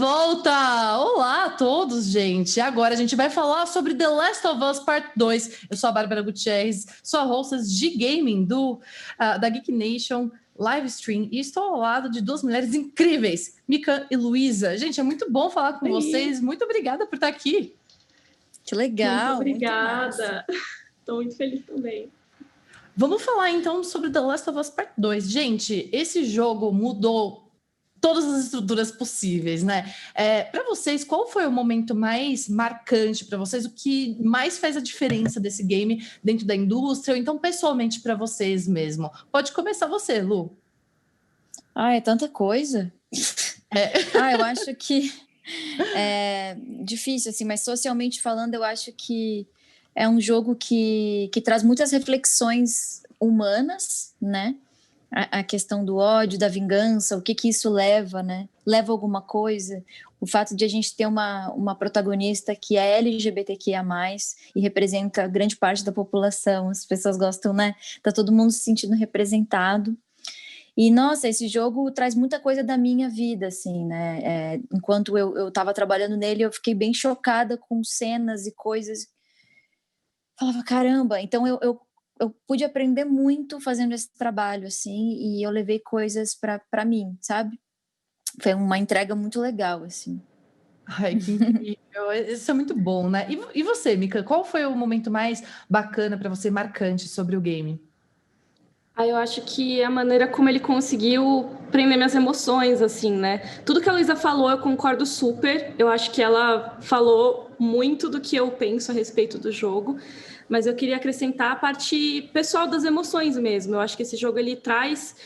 volta! Olá a todos, gente! Agora a gente vai falar sobre The Last of Us Part 2. Eu sou a Bárbara Gutierrez, sou a hostess de gaming da Geek Nation Livestream e estou ao lado de duas mulheres incríveis, Mika e Luísa. Gente, é muito bom falar com vocês. Muito obrigada por estar aqui. Que legal! Muito obrigada! Estou muito feliz também. Vamos falar então sobre The Last of Us Part 2. Gente, esse jogo mudou todas as estruturas possíveis, né? Para vocês, qual foi o momento mais marcante para vocês? O que mais faz a diferença desse game dentro da indústria? Ou então, pessoalmente, para vocês mesmo? Pode começar você, Lu. É tanta coisa. Eu acho que é difícil, assim, mas socialmente falando, eu acho que é um jogo que traz muitas reflexões humanas, né? A questão do ódio, da vingança, o que isso leva, né? Leva a alguma coisa. O fato de a gente ter uma protagonista que é LGBTQIA+, e representa grande parte da população. As pessoas gostam, né? Tá todo mundo se sentindo representado. E, nossa, esse jogo traz muita coisa da minha vida, assim, né? Enquanto eu tava trabalhando nele, eu fiquei bem chocada com cenas e coisas. Falava, caramba, então eu pude aprender muito fazendo esse trabalho, assim, e eu levei coisas para mim, sabe? Foi uma entrega muito legal, assim. Ai, que incrível. Isso é muito bom, né? E você, Mika, qual foi o momento mais bacana para você, marcante sobre o game? Eu acho que a maneira como ele conseguiu prender minhas emoções, assim, né? Tudo que a Luísa falou, eu concordo super. Eu acho que ela falou muito do que eu penso a respeito do jogo. Mas eu queria acrescentar a parte pessoal das emoções mesmo. Eu acho que esse jogo ele traz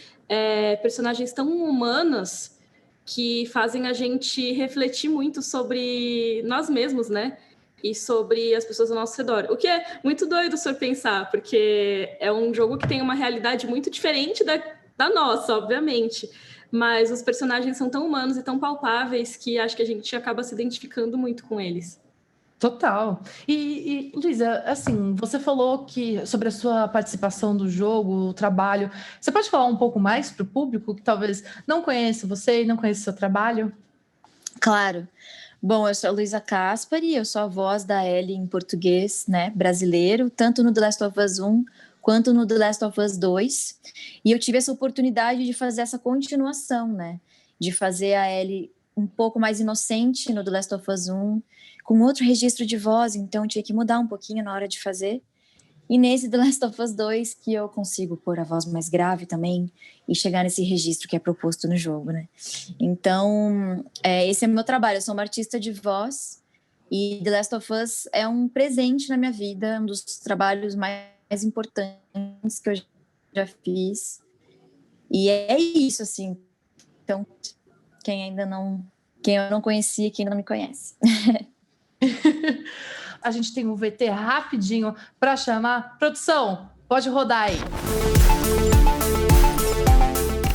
personagens tão humanas que fazem a gente refletir muito sobre nós mesmos, né? E sobre as pessoas ao nosso redor. O que é muito doido se eu pensar, porque é um jogo que tem uma realidade muito diferente da nossa, obviamente. Mas os personagens são tão humanos e tão palpáveis que acho que a gente acaba se identificando muito com eles. Total. E Luísa, assim, você falou sobre a sua participação do jogo, o trabalho. Você pode falar um pouco mais para o público que talvez não conheça você e não conheça o seu trabalho? Claro. Bom, eu sou a Luísa Caspari, eu sou a voz da Ellie em português, né, brasileiro, tanto no The Last of Us 1 quanto no The Last of Us 2. E eu tive essa oportunidade de fazer essa continuação, né, de fazer a Ellie um pouco mais inocente no The Last of Us 1, com outro registro de voz, então eu tinha que mudar um pouquinho na hora de fazer. E nesse The Last of Us 2 que eu consigo pôr a voz mais grave também e chegar nesse registro que é proposto no jogo, né? Então, esse é o meu trabalho. Eu sou uma artista de voz e The Last of Us é um presente na minha vida, um dos trabalhos mais importantes que eu já fiz. E é isso, assim. Então, quem eu não conhecia, quem ainda não me conhece. A gente tem um VT rapidinho para chamar. Produção, pode rodar aí.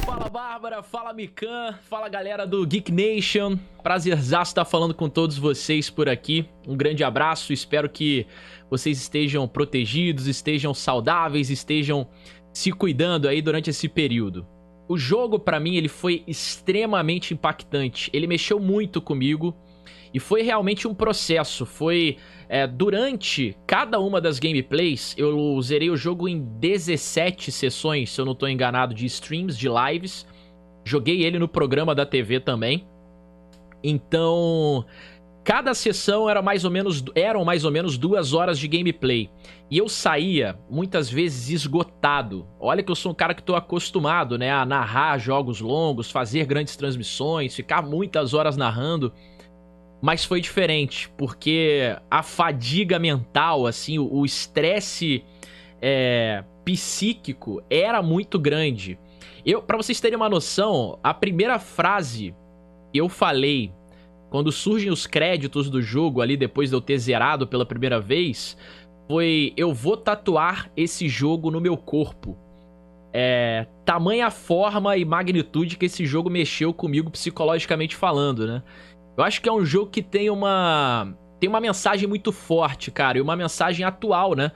Fala, Bárbara, fala, Mikan, fala, galera do Geek Nation. Prazerzaço estar falando com todos vocês por aqui. Um grande abraço, espero que vocês estejam protegidos, estejam saudáveis, estejam se cuidando aí durante esse período. O jogo, para mim, ele foi extremamente impactante. Ele mexeu muito comigo. E foi realmente um processo, durante cada uma das gameplays, eu zerei o jogo em 17 sessões, se eu não estou enganado, de streams, de lives. Joguei ele no programa da TV também. Então, cada sessão eram mais ou menos 2 horas de gameplay. E eu saía, muitas vezes, esgotado. Olha que eu sou um cara que estou acostumado, né, a narrar jogos longos, fazer grandes transmissões, ficar muitas horas narrando. Mas foi diferente, porque a fadiga mental, assim, o estresse psíquico era muito grande. Pra vocês terem uma noção, a primeira frase que eu falei quando surgem os créditos do jogo ali, depois de eu ter zerado pela primeira vez, foi: eu vou tatuar esse jogo no meu corpo. Tamanha forma e magnitude que esse jogo mexeu comigo psicologicamente falando, né? Eu acho que é um jogo que tem uma mensagem muito forte, cara, e uma mensagem atual, né,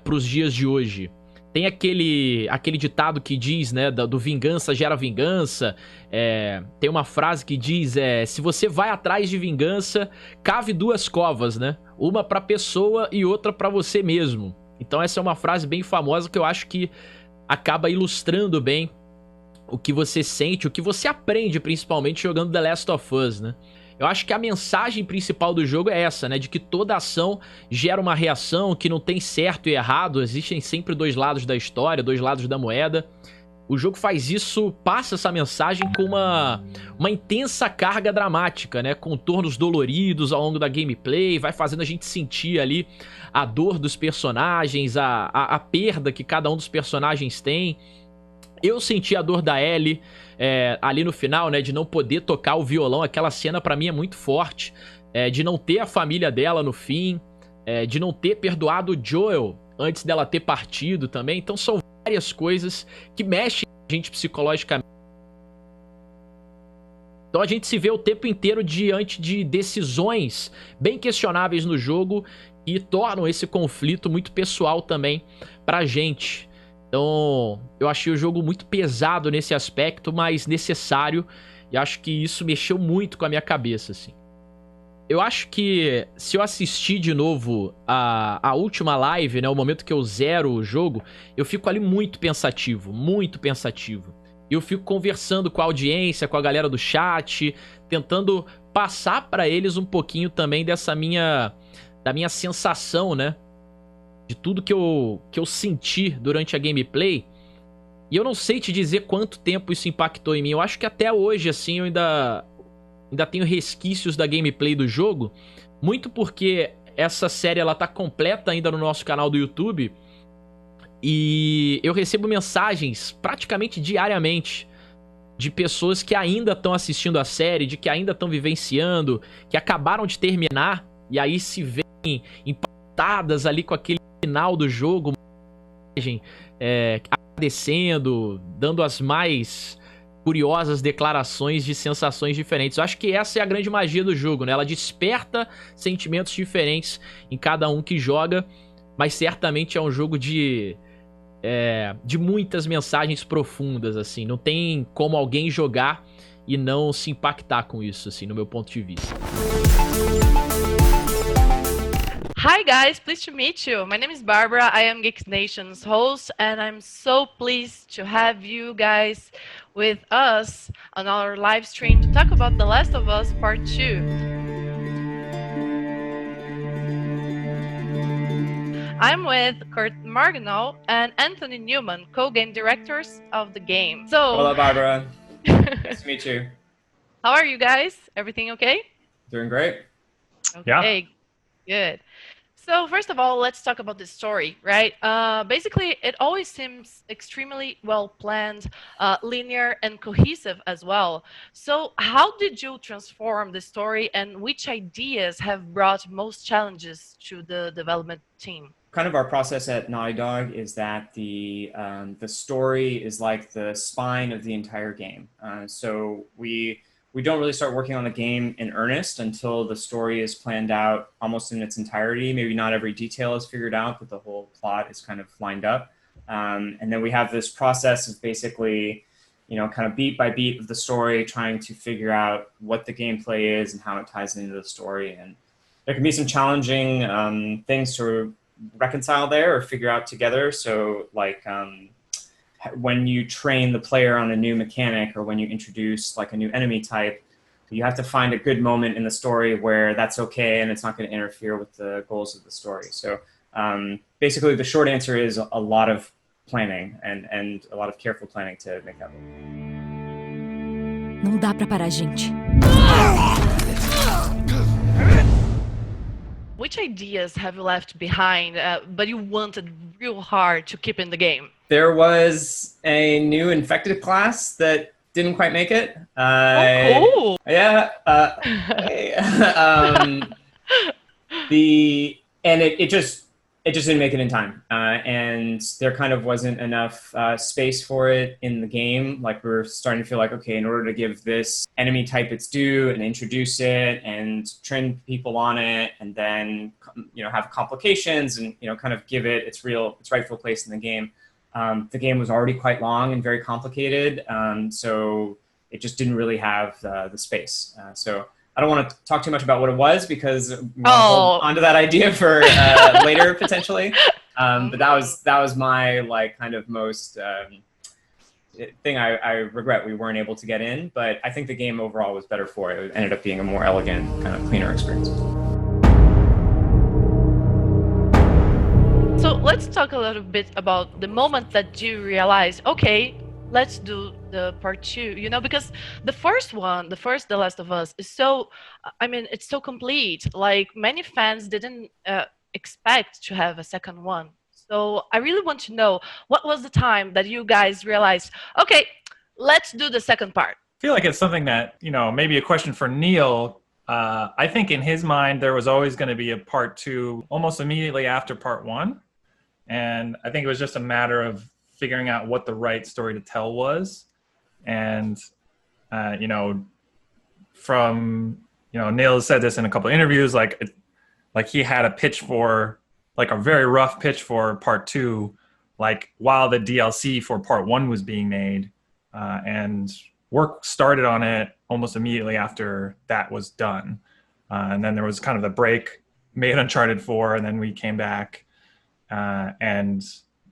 pros dias de hoje. Tem aquele ditado que diz, né, do vingança gera vingança. Tem uma frase que diz, se você vai atrás de vingança, cave 2 covas, né? Uma pra pessoa e outra pra você mesmo. Então essa é uma frase bem famosa que eu acho que acaba ilustrando bem o que você sente, o que você aprende, principalmente jogando The Last of Us, né? Eu acho que a mensagem principal do jogo é essa, né? De que toda ação gera uma reação, que não tem certo e errado. Existem sempre 2 lados da história, 2 lados da moeda. O jogo faz isso, passa essa mensagem com uma intensa carga dramática, né? Contornos doloridos ao longo da gameplay, vai fazendo a gente sentir ali a dor dos personagens, a perda que cada um dos personagens tem. Eu senti a dor da Ellie ali no final, né, de não poder tocar o violão. Aquela cena pra mim é muito forte, de não ter a família dela no fim, de não ter perdoado o Joel antes dela ter partido também. Então são várias coisas que mexem a gente psicologicamente. Então a gente se vê o tempo inteiro diante de decisões bem questionáveis no jogo e tornam esse conflito muito pessoal também pra gente. Então, eu achei o jogo muito pesado nesse aspecto, mas necessário. E acho que isso mexeu muito com a minha cabeça, assim. Eu acho que se eu assistir de novo a última live, né, o momento que eu zero o jogo, eu fico ali muito pensativo, muito pensativo. E eu fico conversando com a audiência, com a galera do chat, tentando passar pra eles um pouquinho também da minha sensação, né? De tudo que eu senti durante a gameplay. E eu não sei te dizer quanto tempo isso impactou em mim. Eu acho que até hoje, assim, eu ainda tenho resquícios da gameplay do jogo. Muito porque essa série, ela tá completa ainda no nosso canal do YouTube. E eu recebo mensagens praticamente diariamente de pessoas que ainda estão assistindo a série, de que ainda estão vivenciando, que acabaram de terminar. E aí se veem impactadas ali com aquele final do jogo, agradecendo, dando as mais curiosas declarações de sensações diferentes. Eu acho que essa é a grande magia do jogo, né? Ela desperta sentimentos diferentes em cada um que joga, mas certamente é um jogo de muitas mensagens profundas, assim. Não tem como alguém jogar e não se impactar com isso, assim, no meu ponto de vista. Hi guys, pleased to meet you. My name is Barbara. I am Geek Nation's host, and I'm so pleased to have you guys with us on our live stream to talk about The Last of Us Part 2. I'm with Kurt Margenau and Anthony Newman, co-game directors of the game. So, hello, Barbara. Nice to meet you. How are you guys? Everything okay? Doing great. Okay, yeah. Good. So first of all, let's talk about the story, right? Basically, it always seems extremely well planned, linear, and cohesive as well. So how did you transform the story, and which ideas have brought most challenges to the development team? Kind of our process at Naughty Dog is that the story is like the spine of the entire game. So we don't really start working on the game in earnest until the story is planned out almost in its entirety. Maybe not every detail is figured out, but the whole plot is kind of lined up. And then we have this process of basically, kind of beat by beat of the story, trying to figure out what the gameplay is and how it ties into the story. And there can be some challenging things to reconcile there or figure out together. So like, when you train the player on a new mechanic or when you introduce like a new enemy type, you have to find a good moment in the story where that's okay and it's not going to interfere with the goals of the story. So basically the short answer is a lot of planning and a lot of careful planning to make that work. Não dá pra parar, gente. Which ideas have you left behind, but you wanted real hard to keep in the game? There was a new infected class that didn't quite make it. Cool. Yeah. It just didn't make it in time, and there kind of wasn't enough space for it in the game. Like we were starting to feel like, okay, in order to give this enemy type its due and introduce it and train people on it, and then have complications and kind of give it its rightful place in the game. The game was already quite long and very complicated, so it just didn't really have the space. So I don't want to talk too much about what it was because we want to hold onto that idea for later potentially. But that was my like kind of most thing I regret we weren't able to get in. But I think the game overall was better for it. It ended up being a more elegant, kind of cleaner experience. So let's talk a little bit about the moment that you realized, okay, let's do the part 2, you know, because the first The Last of Us is so, I mean, it's so complete. Like many fans didn't expect to have a second one. So I really want to know, what was the time that you guys realized, okay, let's do the second part? I feel like it's something that, you know, maybe a question for Neil. I think in his mind, there was always going to be a part 2 almost immediately after part 1. And I think it was just a matter of figuring out what the right story to tell was. And, you know, from, you know, Neil said this in a couple of interviews, like he had a pitch for, like a very rough pitch for part 2, like while the DLC for part 1 was being made. And work started on it almost immediately after that was done. And then there was kind of the break, made Uncharted 4, and then we came back. And,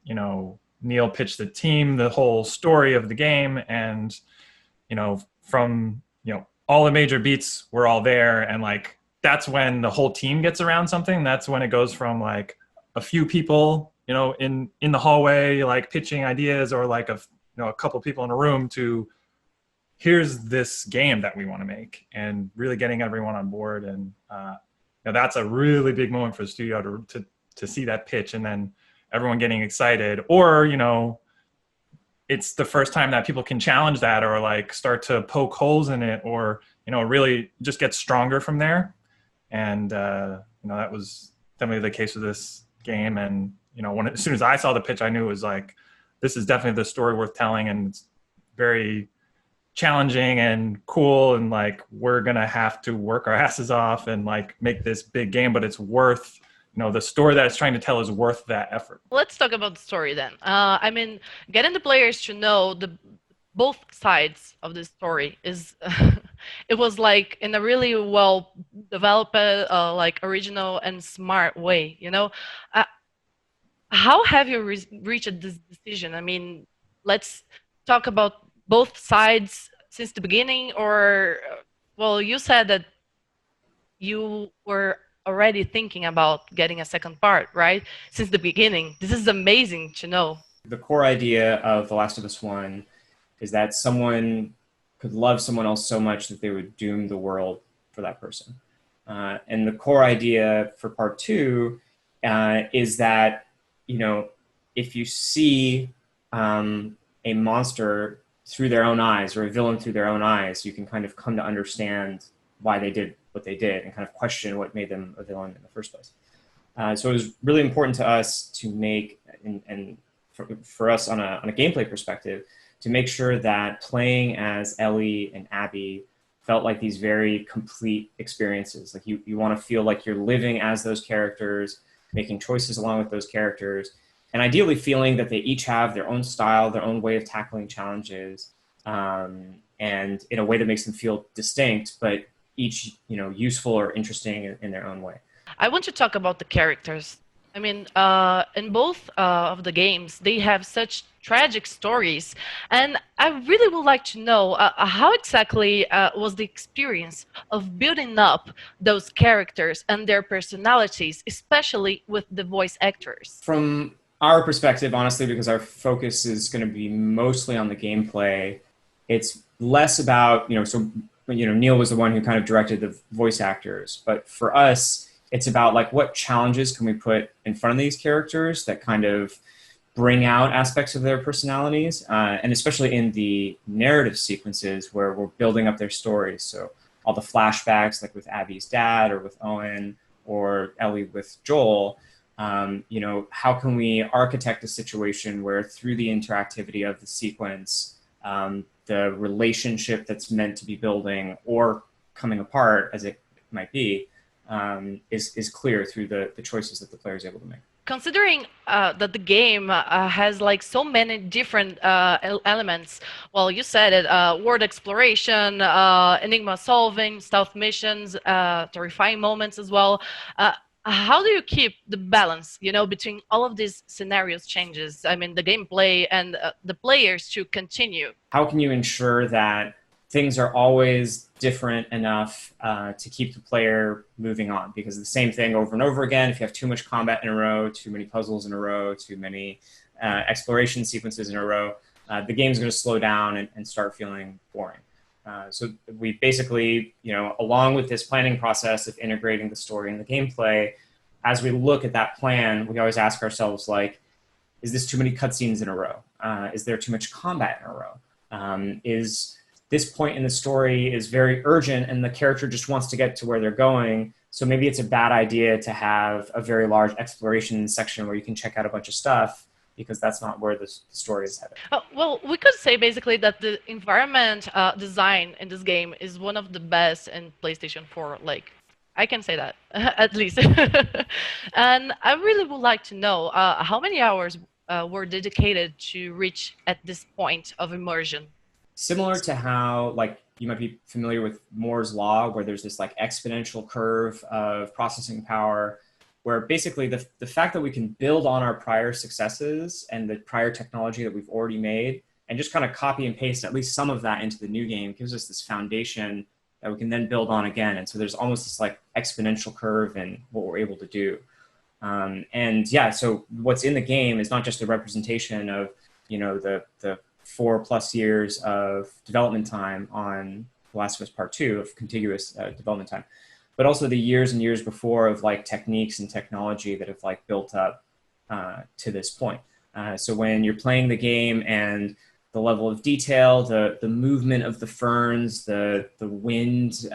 you know, Neil pitched the team the whole story of the game, and, you know, from, you know, all the major beats were all there, and like that's when the whole team gets around something. That's when it goes from like a few people, you know, in the hallway, like pitching ideas, or like a couple people in a room, to here's this game that we want to make, and really getting everyone on board. And you know, that's a really big moment for the studio to see that pitch, and then everyone getting excited. Or, you know, it's the first time that people can challenge that, or like start to poke holes in it, or, you know, really just get stronger from there. And, you know, that was definitely the case with this game. And, you know, as soon as I saw the pitch, I knew it was like, this is definitely the story worth telling, and it's very challenging and cool. And like, we're going to have to work our asses off and like make this big game, but it's worth, you know, the story that it's trying to tell is worth that effort. Let's talk about the story then. I mean, getting the players to know both sides of the story is, it was like in a really well developed, like original and smart way, you know? How have you reached this decision? I mean, let's talk about both sides since the beginning, or, well, you said that you were already thinking about getting a second part, right? Since the beginning. This is amazing to know. The core idea of The Last of Us 1 is that someone could love someone else so much that they would doom the world for that person. And the core idea for part 2 is that, you know, if you see a monster through their own eyes, or a villain through their own eyes, you can kind of come to understand why they did what they did, and kind of question what made them a villain in the first place. So it was really important to us to make, and for us on a gameplay perspective, to make sure that playing as Ellie and Abby felt like these very complete experiences. Like you want to feel like you're living as those characters, making choices along with those characters, and ideally feeling that they each have their own style, their own way of tackling challenges, and in a way that makes them feel distinct, but each, you know, useful or interesting in their own way. I want to talk about the characters. I mean, in both of the games, they have such tragic stories, and I really would like to know how exactly was the experience of building up those characters and their personalities, especially with the voice actors? From our perspective, honestly, because our focus is going to be mostly on the gameplay, it's less about, you know, so, you know, Neil was the one who kind of directed the voice actors, but for us, it's about like what challenges can we put in front of these characters that kind of bring out aspects of their personalities, and especially in the narrative sequences where we're building up their stories. So all the flashbacks, like with Abby's dad, or with Owen, or Ellie with Joel, you know, how can we architect a situation where through the interactivity of the sequence, the relationship that's meant to be building or coming apart, as it might be, is clear through the choices that the player is able to make. considering that the game has like so many different elements, well, you said it, world exploration, enigma solving, stealth missions, terrifying moments as well. How do you keep the balance, between all of these scenarios changes? I mean, the gameplay and the players to continue. How can you ensure that things are always different enough to keep the player moving on? Because the same thing over and over again, if you have too much combat in a row, too many puzzles in a row, too many exploration sequences in a row, the game's going to slow down and start feeling boring. So we basically, along with this planning process of integrating the story and the gameplay, as we look at that plan, we always ask ourselves, like, is this too many cutscenes in a row? Is there too much combat in a row? Is this point in the story is very urgent and the character just wants to get to where they're going, so maybe it's a bad idea to have a very large exploration section where you can check out a bunch of stuff, because that's not where the story is headed. Well, we could say basically that the environment design in this game is one of the best in PlayStation 4. Like, I can say that, at least. And I really would like to know how many hours were dedicated to reach at this point of immersion. Similar to how, like, you might be familiar with Moore's Law, where there's this like exponential curve of processing power, where basically the fact that we can build on our prior successes and the prior technology that we've already made and just kind of copy and paste at least some of that into the new game gives us this foundation that we can then build on again. And so there's almost this like exponential curve in what we're able to do. And yeah, so what's in the game is not just a representation of, the 4+ years of development time on The Last of Us Part 2 of contiguous development time, but also the years and years before of like techniques and technology that have like built up to this point. So when you're playing the game and the level of detail, the movement of the ferns, the wind,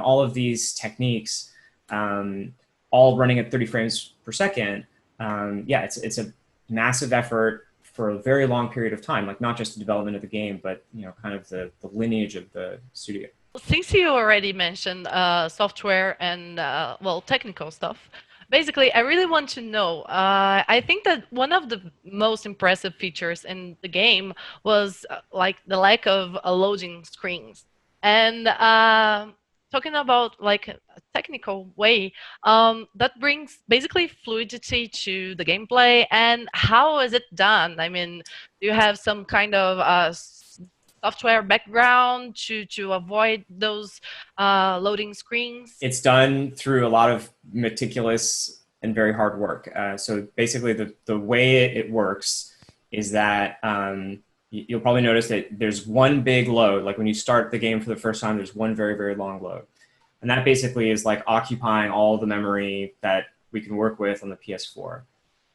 all of these techniques, all running at 30 frames per second. It's a massive effort for a very long period of time, like not just the development of the game, but kind of the lineage of the studio. Since you already mentioned software and technical stuff, basically I really want to know, I think that one of the most impressive features in the game was like the lack of loading screens. And talking about like a technical way, that brings basically fluidity to the gameplay. And how is it done? I mean, do you have some kind of software background to avoid those loading screens? It's done through a lot of meticulous and very hard work. So basically the way it works is that you'll probably notice that there's one big load. Like when you start the game for the first time, there's one very, very long load. And that basically is like occupying all the memory that we can work with on the PS4.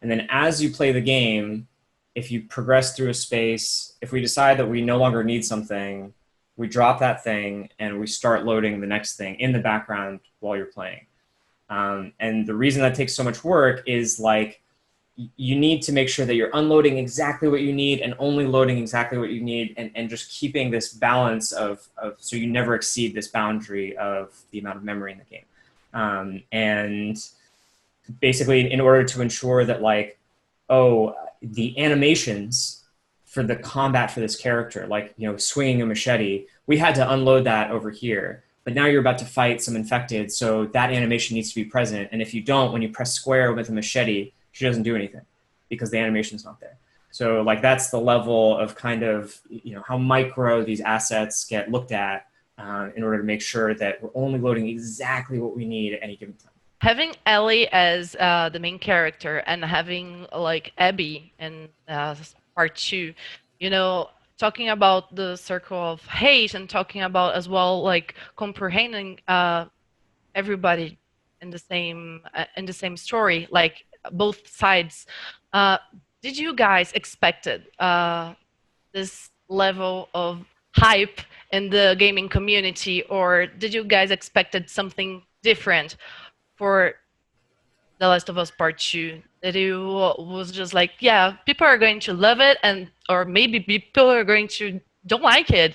And then as you play the game, if you progress through a space, if we decide that we no longer need something, we drop that thing and we start loading the next thing in the background while you're playing. And the reason that takes so much work is like, you need to make sure that you're unloading exactly what you need and only loading exactly what you need, and just keeping this balance of so you never exceed this boundary of the amount of memory in the game. And basically in order to ensure that like, the animations for the combat for this character, like, swinging a machete, we had to unload that over here. But now you're about to fight some infected, so that animation needs to be present. And if you don't, when you press square with a machete, she doesn't do anything because the animation's not there. So like that's the level of kind of, how micro these assets get looked at in order to make sure that we're only loading exactly what we need at any given time. Having Ellie as the main character and having like Abby in part 2, talking about the circle of hate and talking about as well like comprehending everybody in the same story, like both sides. Did you guys expected this level of hype in the gaming community, or did you guys expected something different for The Last of Us Part 2? That it was just like, yeah, people are going to love it, or maybe people are going to don't like it,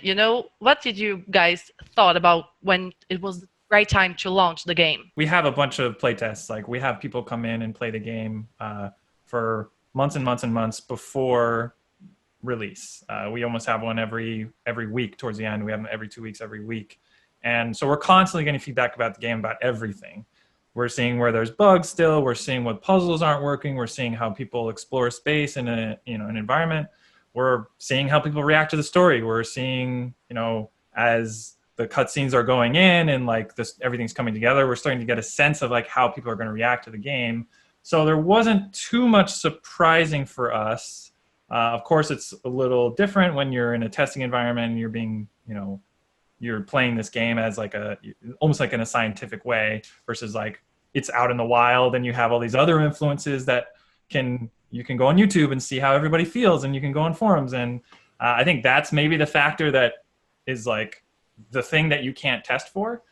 What did you guys thought about when it was the right time to launch the game? We have a bunch of playtests. Like we have people come in and play the game for months and months and months before release. We almost have one every week towards the end. We have them every 2 weeks, every week. And so we're constantly getting feedback about the game, about everything. We're seeing where there's bugs still. We're seeing what puzzles aren't working. We're seeing how people explore space in an environment. We're seeing how people react to the story. We're seeing, as the cutscenes are going in and like this, everything's coming together, we're starting to get a sense of like how people are going to react to the game. So there wasn't too much surprising for us. Of course, it's a little different when you're in a testing environment and you're being, you're playing this game as like almost like in a scientific way versus like it's out in the wild and you have all these other influences that you can go on YouTube and see how everybody feels, and you can go on forums. And I think that's maybe the factor that is like the thing that you can't test for,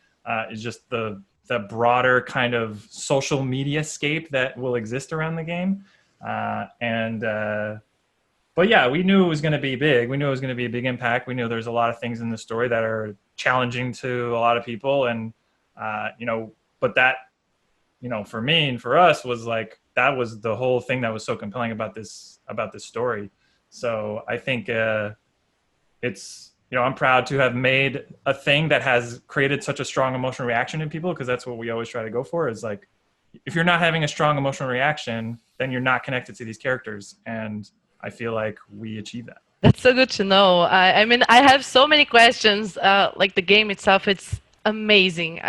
is just the broader kind of social media scape that will exist around the game. But yeah, we knew it was going to be big. We knew it was going to be a big impact. We knew there's a lot of things in the story that are challenging to a lot of people. And, but that, for me and for us was like, that was the whole thing that was so compelling about this story. So I think it's, I'm proud to have made a thing that has created such a strong emotional reaction in people, because that's what we always try to go for, is like, if you're not having a strong emotional reaction, then you're not connected to these characters. And I feel like we achieve that. That's so good to know. I mean, I have so many questions. Like the game itself, it's amazing.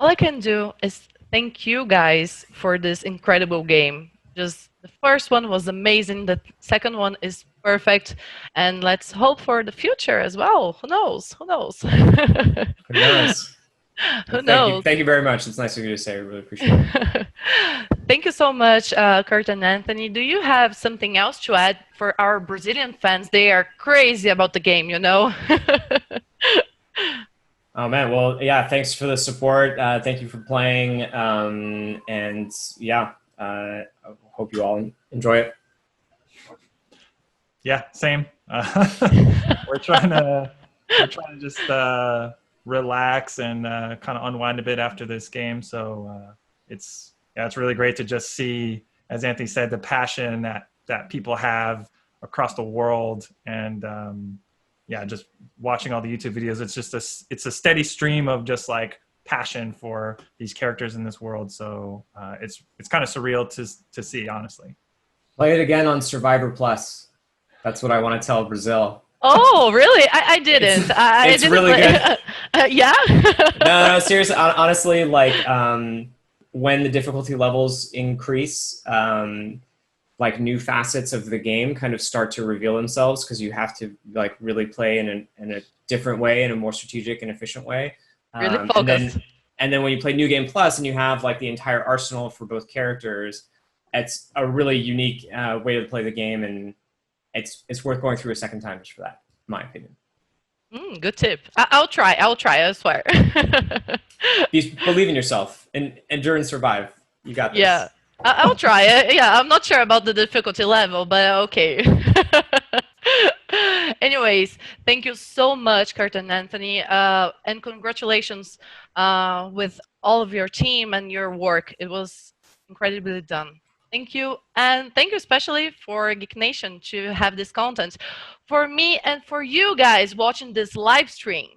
All I can do is thank you guys for this incredible game. Just the first one was amazing. The second one is perfect. And let's hope for the future as well. Who knows? Who knows? Who knows? Who knows? Thank you very much. It's nice of you to say. I really appreciate it. Thank you so much, Kurt and Anthony. Do you have something else to add for our Brazilian fans? They are crazy about the game, Oh man, well, yeah, thanks for the support. Thank you for playing. And yeah, I hope you all enjoy it. Yeah, same. We're trying to just relax and kind of unwind a bit after this game. So it's really great to just see, as Anthony said, the passion that people have across the world. And just watching all the YouTube videos, it's a steady stream of just like passion for these characters in this world. So it's kind of surreal to see, honestly. Play it again on Survivor Plus. That's what I want to tell Brazil. Oh, really? I didn't. I it's didn't really good. Yeah? No, seriously. Honestly, like when the difficulty levels increase, like new facets of the game kind of start to reveal themselves, because you have to like really play in a different way, in a more strategic and efficient way. Really focused. And then when you play New Game Plus and you have like the entire arsenal for both characters, it's a really unique way to play the game, and it's worth going through a second time just for that, in my opinion. Good tip. I'll try, I swear. Believe in yourself and endure and survive. You got this. Yeah, I'll try it. Yeah, I'm not sure about the difficulty level, but okay. Anyways, thank you so much, Kurt and Anthony, and congratulations with all of your team and your work. It was incredibly done. Thank you, and thank you especially for Geek Nation to have this content for me and for you guys watching this live stream.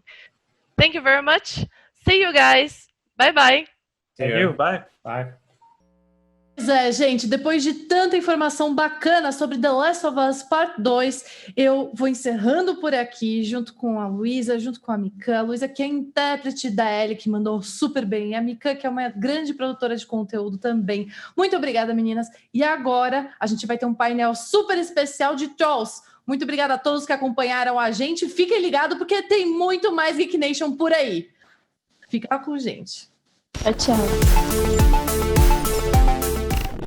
Thank you very much. See you guys. Bye-bye. Thank you. Bye. Bye. Pois é, gente, depois de tanta informação bacana sobre The Last of Us Part 2, eu vou encerrando por aqui, junto com a Luísa, junto com a Mikan. A Luísa, que é intérprete da Ellie, que mandou super bem. E a Mikan, que é uma grande produtora de conteúdo também. Muito obrigada, meninas. E agora, a gente vai ter um painel super especial de Trolls. Muito obrigada a todos que acompanharam a gente. Fiquem ligados, porque tem muito mais Geek Nation por aí. Fica com a gente. Tchau.